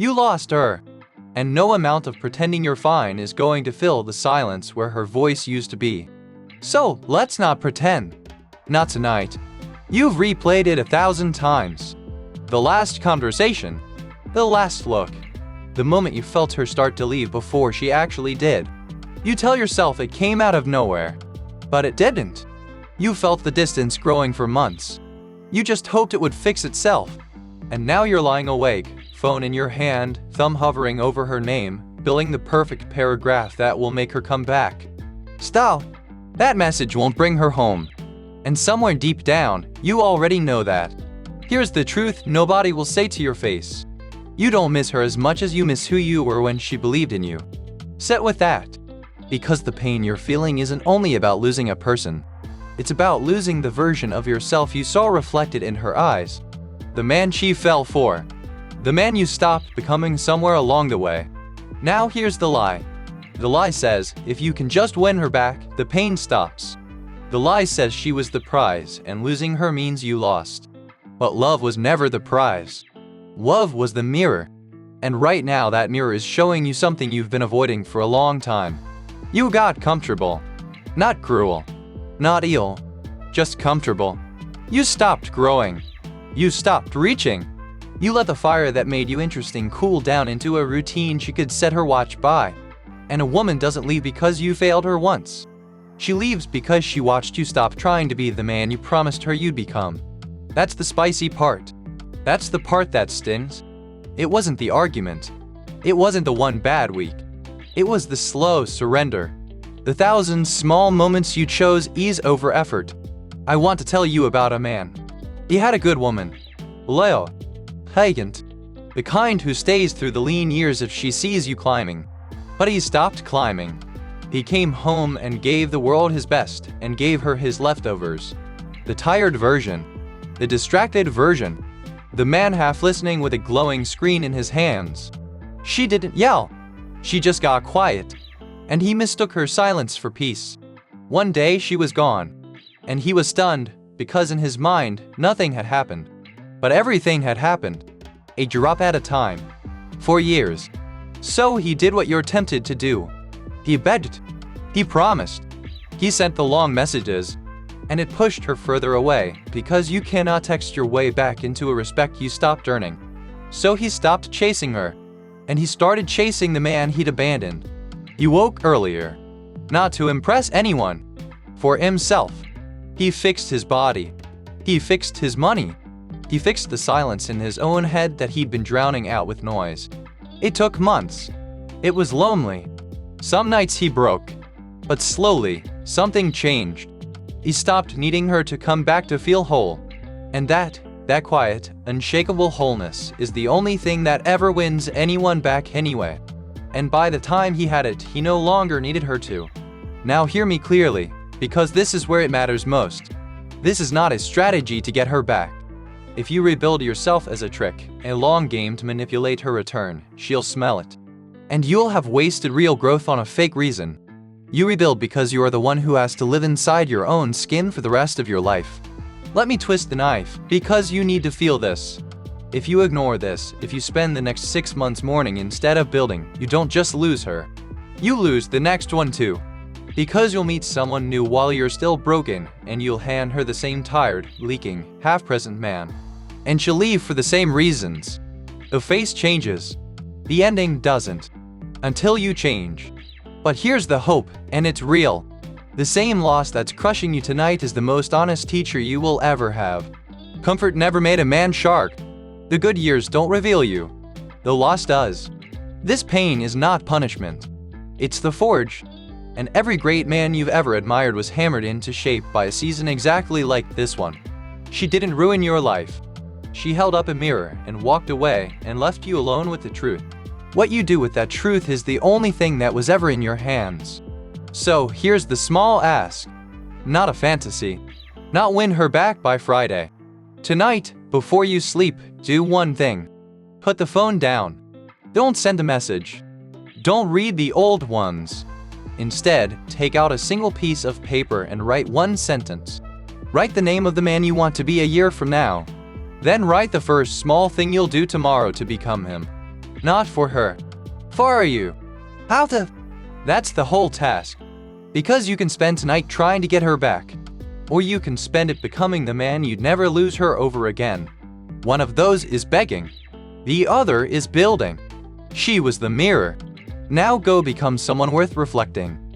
You lost her. And no amount of pretending you're fine is going to fill the silence where her voice used to be. So, let's not pretend. Not tonight. You've replayed it 1,000 times. The last conversation. The last look. The moment you felt her start to leave before she actually did. You tell yourself it came out of nowhere. But it didn't. You felt the distance growing for months. You just hoped it would fix itself. And now you're lying awake, phone in your hand, thumb hovering over her name, building the perfect paragraph that will make her come back. Stop. That message won't bring her home. And somewhere deep down, you already know that. Here's the truth nobody will say to your face. You don't miss her as much as you miss who you were when she believed in you. Sit with that. Because the pain you're feeling isn't only about losing a person. It's about losing the version of yourself you saw reflected in her eyes. The man she fell for. The man you stopped becoming somewhere along the way. Now here's the lie. The lie says, if you can just win her back, the pain stops. The lie says she was the prize, and losing her means you lost. But love was never the prize. Love was the mirror. And right now that mirror is showing you something you've been avoiding for a long time. You got comfortable. Not cruel. Not ill. Just comfortable. You stopped growing. You stopped reaching. You let the fire that made you interesting cool down into a routine she could set her watch by. And a woman doesn't leave because you failed her once. She leaves because she watched you stop trying to be the man you promised her you'd become. That's the spicy part. That's the part that stings. It wasn't the argument. It wasn't the one bad week. It was the slow surrender. The 1,000 small moments you chose ease over effort. I want to tell you about a man. He had a good woman. Leo. Pagant. The kind who stays through the lean years if she sees you climbing. But he stopped climbing. He came home and gave the world his best and gave her his leftovers. The tired version. The distracted version. The man half listening with a glowing screen in his hands. She didn't yell. She just got quiet. And he mistook her silence for peace. One day she was gone. And he was stunned because in his mind nothing had happened. But everything had happened. A drop at a time. For years. So he did what you're tempted to do. He begged. He promised. He sent the long messages. And it pushed her further away because you cannot text your way back into a respect you stopped earning. So he stopped chasing her. And he started chasing the man he'd abandoned. He woke earlier. Not to impress anyone. For himself. He fixed his body. He fixed his money. He fixed the silence in his own head that he'd been drowning out with noise. It took months. It was lonely. Some nights he broke. But slowly, something changed. He stopped needing her to come back to feel whole. And that quiet, unshakable wholeness is the only thing that ever wins anyone back anyway. And by the time he had it, he no longer needed her to. Now hear me clearly, because this is where it matters most. This is not a strategy to get her back. If you rebuild yourself as a trick, a long game to manipulate her return, she'll smell it. And you'll have wasted real growth on a fake reason. You rebuild because you are the one who has to live inside your own skin for the rest of your life. Let me twist the knife, because you need to feel this. If you ignore this, if you spend the next 6 months mourning instead of building, you don't just lose her. You lose the next one too. Because you'll meet someone new while you're still broken, and you'll hand her the same tired, leaking, half-present man. And she'll leave for the same reasons. The face changes. The ending doesn't. Until you change. But here's the hope, and it's real. The same loss that's crushing you tonight is the most honest teacher you will ever have. Comfort never made a man shark. The good years don't reveal you. The loss does. This pain is not punishment. It's the forge. And every great man you've ever admired was hammered into shape by a season exactly like this one. She didn't ruin your life. She held up a mirror and walked away and left you alone with the truth. What you do with that truth is the only thing that was ever in your hands. So here's the small ask. Not a fantasy. Not win her back by Friday. Tonight, before you sleep, do one thing. Put the phone down. Don't send a message. Don't read the old ones. Instead, take out a single piece of paper and write one sentence. Write the name of the man you want to be a year from now. Then write the first small thing you'll do tomorrow to become him. Not for her. For you. How the? That's the whole task. Because you can spend tonight trying to get her back. Or you can spend it becoming the man you'd never lose her over again. One of those is begging. The other is building. She was the mirror. Now go become someone worth reflecting.